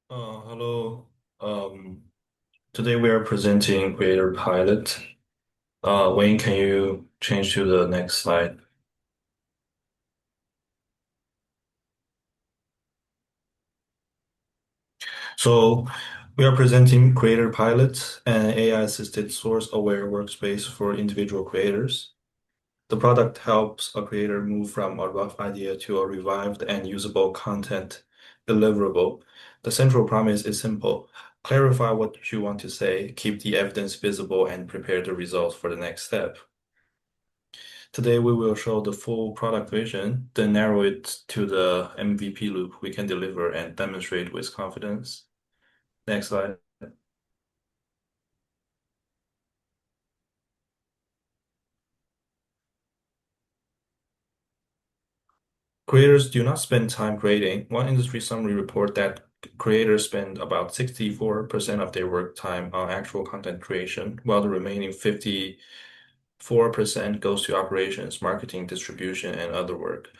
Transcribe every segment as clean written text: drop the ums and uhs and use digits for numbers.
Hello. Um, Today we are presenting CreatorPilot. Wayne, can you change to the next slide? So we are presenting CreatorPilot, an AI-assisted source-aware workspace for individual creators. The product helps a creator move from a rough idea to a revived and usable content deliverable. The central promise is simple. Clarify what you want to say, keep the evidence visible, and prepare the results for the next step. Today, we will show the full product vision, then narrow it to the MVP loop we can deliver and demonstrate with confidence. Next slide. Creators do not spend time creating. One industry summary report that creators spend about 64% of their work time on actual content creation, while the remaining 54% goes to operations, marketing, distribution, and other work.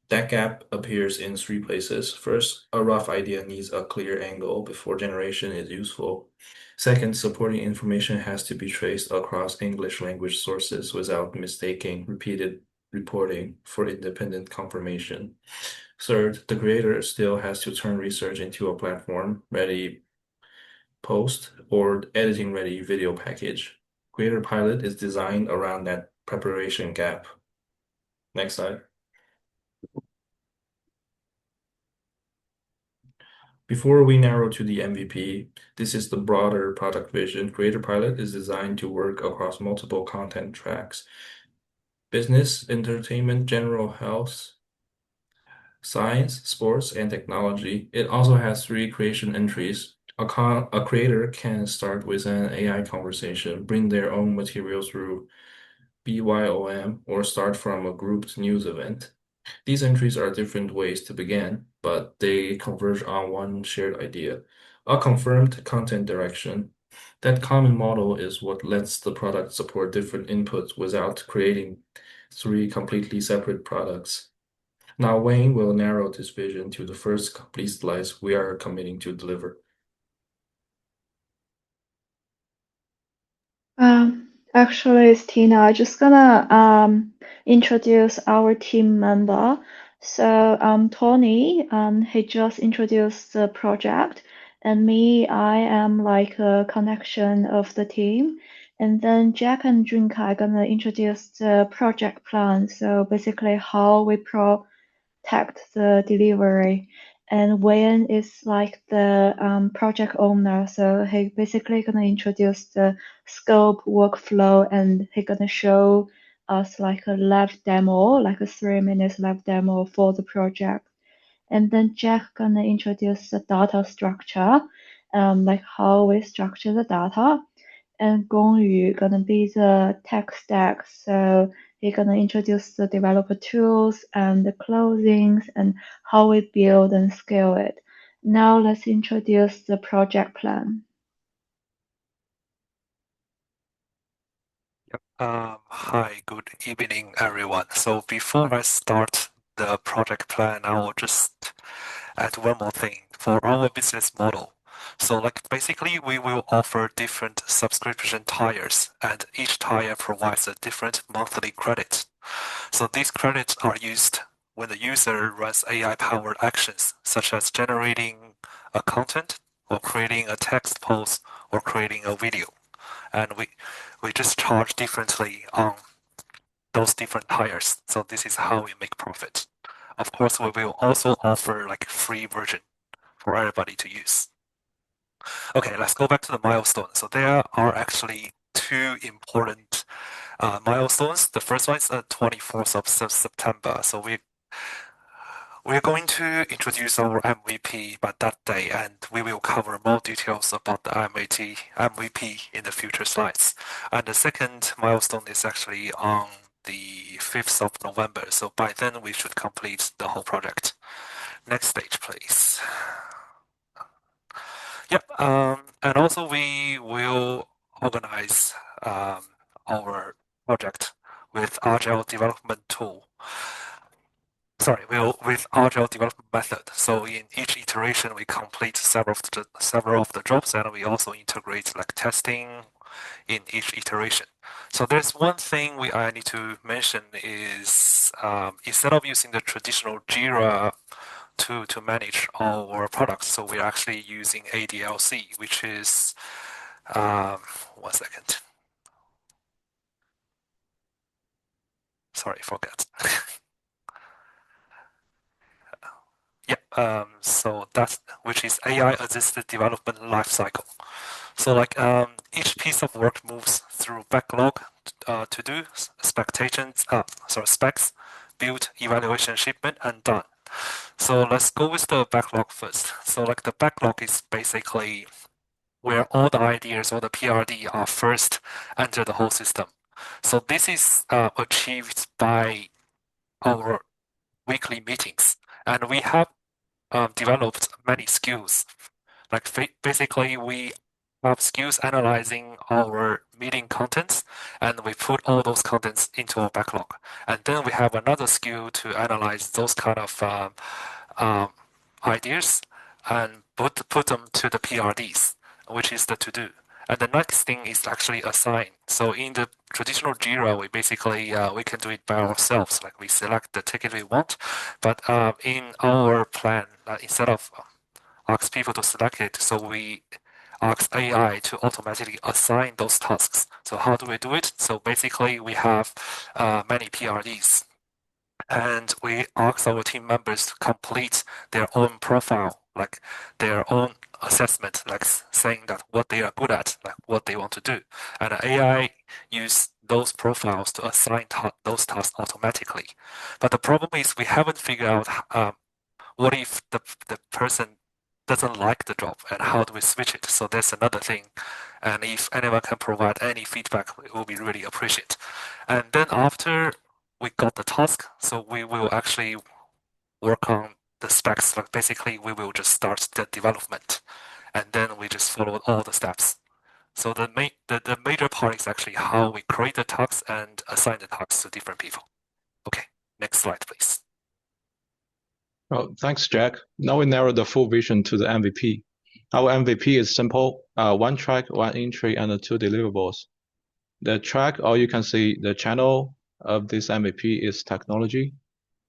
That gap appears in three places. First, a rough idea needs a clear angle before generation is useful. Second, supporting information has to be traced across English language sources without mistaking repeated reporting for independent confirmation. Third, the creator still has to turn research into a platform-ready post or editing-ready video package. CreatorPilot is designed around that preparation gap. Next slide. Before we narrow to the MVP, this is the broader product vision. CreatorPilot is designed to work across multiple content tracks: business, entertainment, general health, science, sports, and technology. It also has three creation entries. A creator can start with an AI conversation, bring their own materials through BYOM, or start from a grouped news event. These entries are different ways to begin, but they converge on one shared idea, a confirmed content direction. That common model is what lets the product support different inputs without creating three completely separate products. Now, Wayne will narrow this vision to the first complete slice we are committing to deliver. Actually, it's Tina. I just gonna introduce our team member. So Tony, he just introduced the project, and me, I am like a connection of the team. And then Jack and Junka are gonna introduce the project plan. So basically, how we protect the delivery. And Wayne is like the project owner, so he basically gonna introduce the scope, workflow, and he gonna show us like a live demo, like a 3 minutes live demo for the project. And then Jack gonna introduce the data structure, like how we structure the data, and Gongyu gonna be the tech stack. So he gonna introduce the developer tools and the closings and how we build and scale it. Now let's introduce the project plan. Hi, good evening, everyone. So before I start the project plan, I will just add one more thing for our business model. So like basically we will offer different subscription tiers and each tier provides a different monthly credit. So these credits are used when the user runs AI-powered actions such as generating a content or creating a text post or creating a video. And we just charge differently on those different tires. So this is how we make profit. Of course, we will also offer like free version for everybody to use. Okay, let's go back to the milestones. So there are actually two important milestones. The first one is the 24th of September. So we're going to introduce our MVP by that day, and we will cover more details about the MVP in the future slides. And the second milestone is actually on the 5th of November. So by then we should complete the whole project. Next stage, please. Yep. And also we will organize our project with Agile development tool. with agile development method. So in each iteration, we complete several of the jobs, and we also integrate like testing in each iteration. So there's one thing I need to mention is instead of using the traditional Jira to manage our products, so we're actually using ADLC, which is 1 second. Sorry, forget. Yeah, so that's which is AI-assisted development lifecycle. So like each piece of work moves through backlog, to-do, specs, build, evaluation, shipment, and done. So let's go with the backlog first. So like the backlog is basically where all the ideas or the PRD are first enter the whole system. So this is achieved by our weekly meetings, and we have developed many skills. Like basically, we have skills analyzing our meeting contents, and we put all those contents into our backlog. And then we have another skill to analyze those kind of ideas and put them to the PRDs, which is the to-do. And the next thing is actually assign. So in the traditional Jira, we basically we can do it by ourselves. Like we select the ticket we want, but in our plan, instead of ask people to select it, so we ask AI to automatically assign those tasks. So how do we do it? So basically, we have many PRDs, and we ask our team members to complete their own profile, like their own assessment, like saying that what they are good at, like what they want to do. And AI use those profiles to assign those tasks automatically. But the problem is we haven't figured out what if the person doesn't like the job and how do we switch it? So that's another thing. And if anyone can provide any feedback, it will be really appreciated. And then after we got the task, so we will actually work on the specs. Like basically, we will just start the development, and then we just follow all the steps. So the major part is actually how we create the tasks and assign the tasks to different people. Okay, next slide, please. Oh, thanks, Jack. Now we narrow the full vision to the MVP. Our MVP is simple: one track, one entry, and 2 deliverables. The track, or you can see the channel of this MVP, is technology,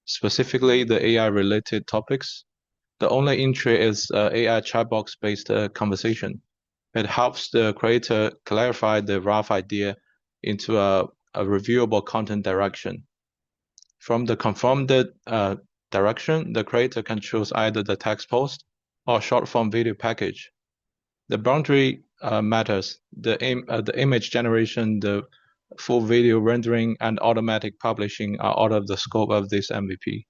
specifically the AI-related topics. The only entry is AI chatbox-based conversation. It helps the creator clarify the rough idea into a reviewable content direction. From the confirmed direction, the creator can choose either the text post or short-form video package. The boundary matters. The image generation, the full video rendering, and automatic publishing are out of the scope of this MVP.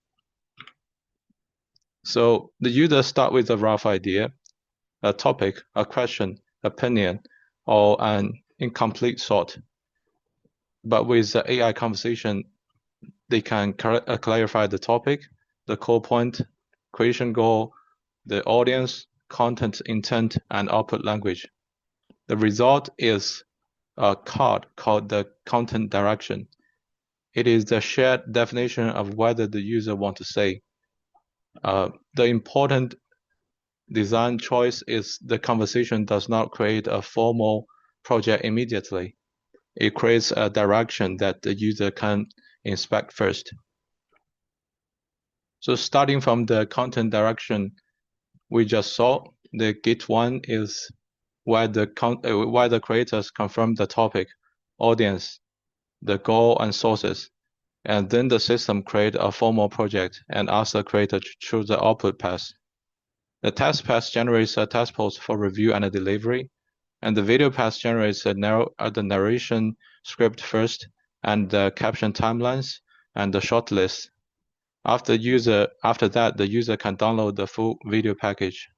So the user start with a rough idea, a topic, a question, opinion, or an incomplete thought. But with the AI conversation, they can clarify the topic, the core point, creation goal, the audience, content intent, and output language. The result is a card called the content direction. It is the shared definition of whether the user wants to say. The important design choice is the conversation does not create a formal project immediately. It creates a direction that the user can inspect first. So starting from the content direction we just saw, the gate 1 is where the creators confirm the topic, audience, the goal, and sources. And then the system create a formal project and asks the creator to choose the output path. The test path generates a test post for review and a delivery, and the video path generates the narration script first, and the caption timelines, and the shortlist. After that, the user can download the full video package.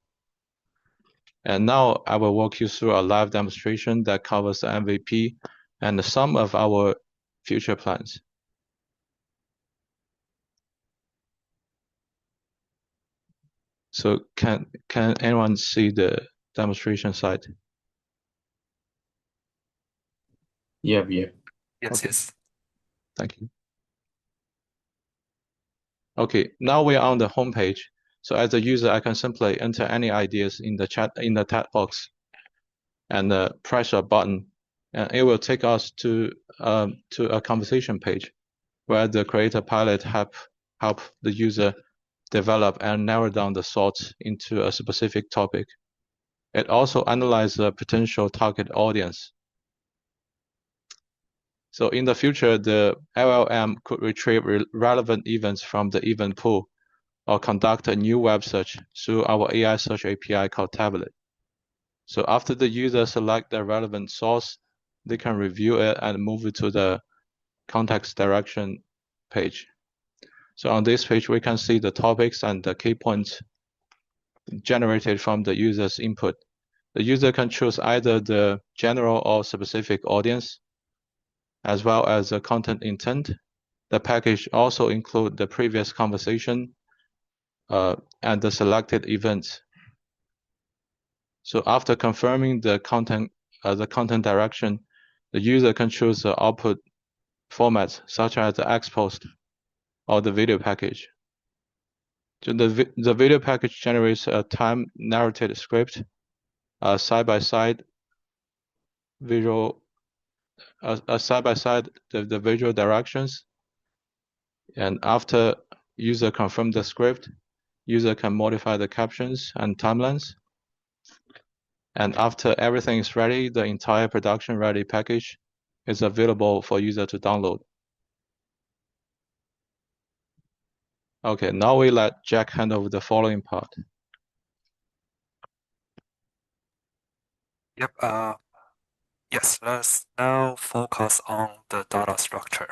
And now I will walk you through a live demonstration that covers the MVP and some of our future plans. So can anyone see the demonstration site? Yeah. Yes, Okay. yes. Thank you. Okay, now we are on the home page. So as a user, I can simply enter any ideas in the chat box and press a button, and it will take us to a conversation page where the CreatorPilot help the user develop and narrow down the thoughts into a specific topic. It also analyzes the potential target audience. So in the future, the LLM could retrieve relevant events from the event pool or conduct a new web search through our AI search API called Tablet. So after the user select the relevant source, they can review it and move it to the context direction page. So on this page, we can see the topics and the key points generated from the user's input. The user can choose either the general or specific audience, as well as the content intent. The package also includes the previous conversation and the selected events. So after confirming the content direction, the user can choose the output formats such as the XPost or the video package. So the video package generates a time narrated script, side-by-side visual, side-by-side the visual directions. And after user confirm the script, user can modify the captions and timelines. And after everything is ready, the entire production ready package is available for user to download. Okay, now we let Jack hand over the following part. Yep. Yes, let's now focus on the data structure.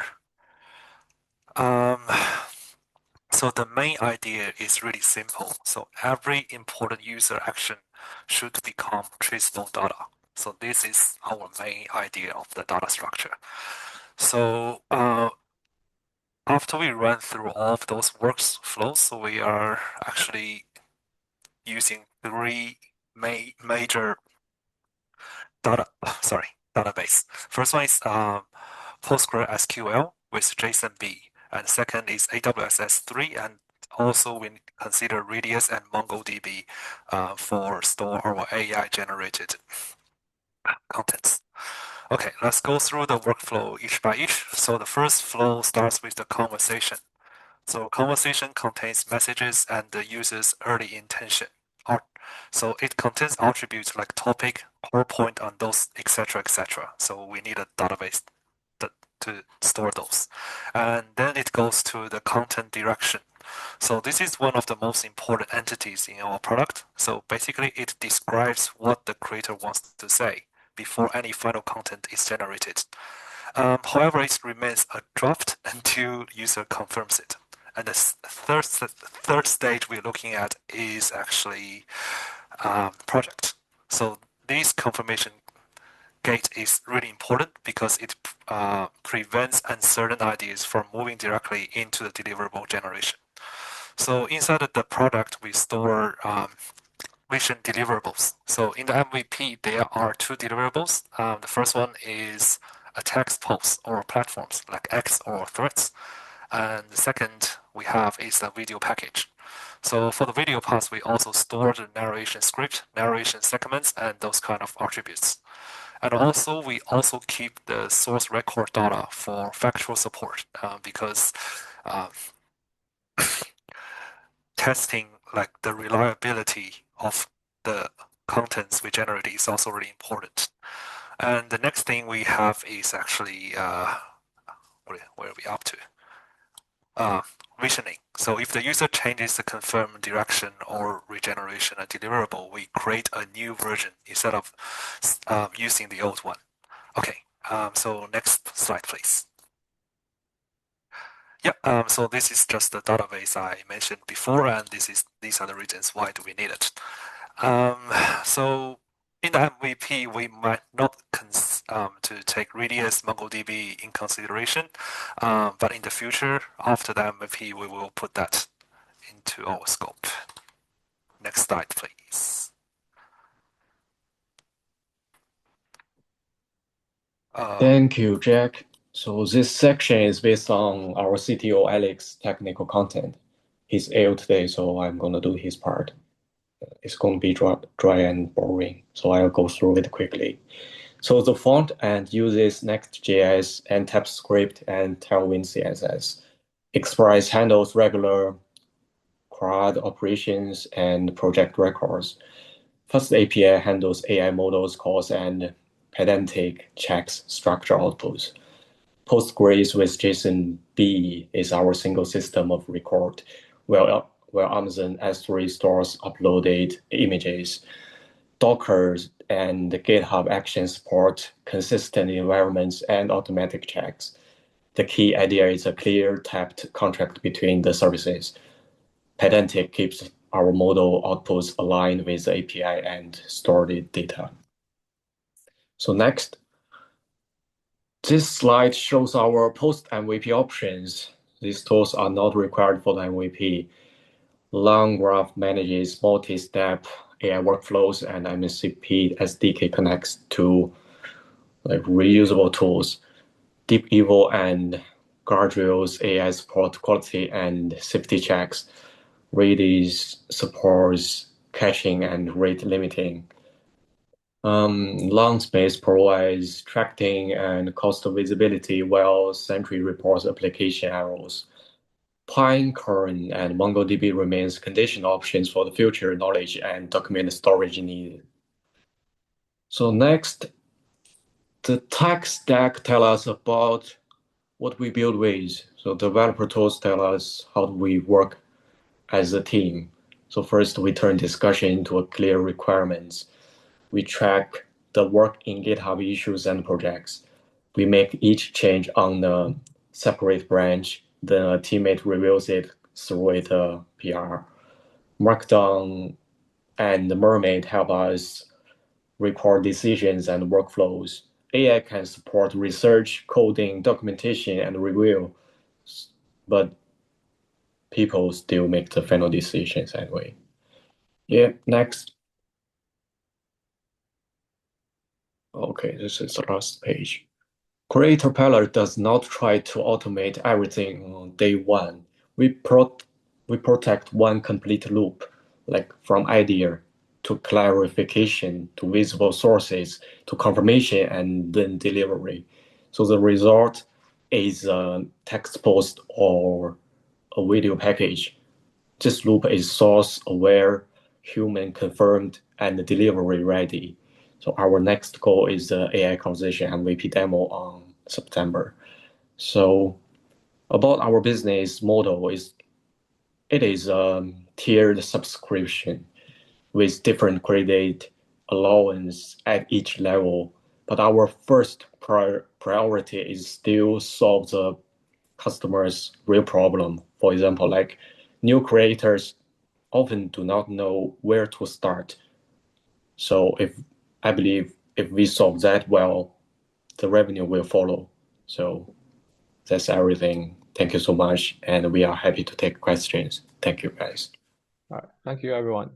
So the main idea is really simple. So every important user action should become traceable data. So this is our main idea of the data structure. So after we run through all of those workflows, so we are actually using three major database. First one is PostgreSQL with JSONB, and second is AWS S3, and also we consider Redis and MongoDB for store our AI generated contents. Okay, let's go through the workflow each by each. So the first flow starts with the conversation. So conversation contains messages and the user's early intention. So it contains attributes like topic, PowerPoint on those, etc., etc. So we need a database to store those. And then it goes to the content direction. So this is one of the most important entities in our product. So basically it describes what the creator wants to say before any final content is generated. However, it remains a draft until user confirms it. And the third stage we're looking at is actually project. So this confirmation gate is really important because it prevents uncertain ideas from moving directly into the deliverable generation. So inside of the product, we store vision deliverables. So in the MVP, there are two deliverables. The first one is a text post or platforms like X or Threads. And the second we have is the video package. So for the video parts, we also store the narration script, narration segments, and those kind of attributes. And also, we also keep the source record data for factual support because testing like the reliability of the contents we generate is also really important. And the next thing we have is actually where are we up to? Visioning. So if the user changes the confirmed direction or regeneration a deliverable, we create a new version instead of using the old one. Okay, so next slide, please. Yeah, so this is just the database I mentioned before, and these are the reasons why do we need it. So in the MVP, we might not to take Redis, MongoDB in consideration, but in the future, after the MVP, we will put that into our scope. Next slide, please. Thank you, Jack. So this section is based on our CTO Alex's technical content. he's ill today, so I'm gonna do his part. It's gonna be dry and boring, so I'll go through it quickly. So the front end uses Next.js and TypeScript and Tailwind CSS. Express handles regular CRUD operations and project records. Fast API handles AI models, calls, and pedantic checks structure outputs. Postgres with JSON-B is our single system of record, while Amazon S3 stores uploaded images. Docker and GitHub Actions support consistent environments and automatic checks. The key idea is a clear tapped contract between the services. Pedantic keeps our model outputs aligned with the API and stored data. So next, this slide shows our post-MVP options. These tools are not required for the MVP. LangGraph manages multi-step AI workflows, and MCP SDK connects to reusable tools. DeepEval and Guardrails AI support quality and safety checks. Redis supports caching and rate limiting. Longspace provides tracking and cost visibility, while Sentry reports application errors. Pinecone and MongoDB remains condition options for the future knowledge and document storage needed. So next, the tech stack tells us about what we build with. So developer tools tell us how we work as a team. So first, we turn discussion into a clear requirements. We track the work in GitHub issues and projects. We make each change on a separate branch. Then a teammate reviews it through it PR. Markdown and Mermaid help us record decisions and workflows. AI can support research, coding, documentation, and review, but people still make the final decisions anyway. Yeah, next. Okay, this is the last page. CreatorPilot does not try to automate everything on day one. We protect one complete loop, like from idea to clarification to visible sources to confirmation and then delivery. So the result is a text post or a video package. This loop is source aware, human confirmed, and delivery ready. So our next goal is the AI conversation MVP demo on September. So about our business model it is a tiered subscription with different credit allowance at each level. But our first priority is still solve the customer's real problem. For example, like new creators often do not know where to start. So I believe if we solve that well, the revenue will follow. So that's everything. Thank you so much. And we are happy to take questions. Thank you, guys. All right. Thank you, everyone.